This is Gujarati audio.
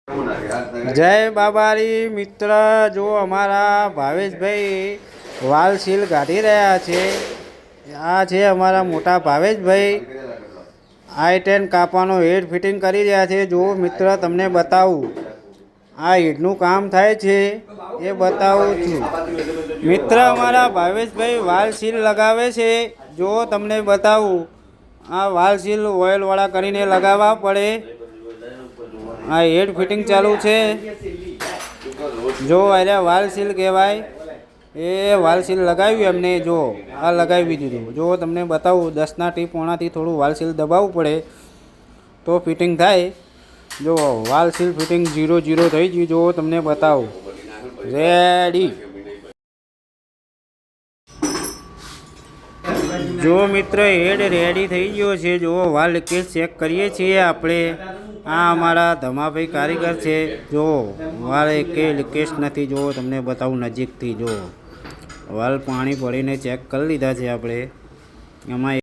જય બાબારી મિત્ર, જો અમારા ભાવેશભાઈ વાલ સીલ કાઢી રહ્યા છે। આ છે અમારા મોટા ભાવેશભાઈ, i10 કાપવાનો હેડ ફિટિંગ કરી રહ્યા છે। જો મિત્ર તમને બતાવું આ હેડનું કામ થાય છે એ બતાવું છું મિત્ર। અમારા ભાવેશભાઈ વાલ સીલ લગાવે છે। જો તમને બતાવું આ વાલ સીલ ઓઇલવાળા કરીને લગાવવા પડે। આ હેડ ફિટિંગ ચાલુ છે। જો અરે વાલ સીલ કહેવાય એ વાલ સીલ લગાવ્યું એમને। જો આ લગાવી દીધું। જો તમને બતાવું 10ના ટીપ પોણાથી થોડું વાલ સીલ દબાવવું પડે તો ફિટિંગ થાય। જો વાલ સીલ ફિટિંગ 0-0 થઈ ગયું। જો તમને બતાવું રેડી। જો મિત્ર હેડ રેડી થઈ ગયો છે। જો વાલ લીકેજ ચેક કરીએ છીએ આપણે। આ અમારા ધમાભાઈ કારીગર છે। જો વાલ એકે લીકેજ નથી। જો તમને બતાવું નજીકથી। જો વાલ પાણી પડીને ચેક કરી લીધા છે આપણે। એમાં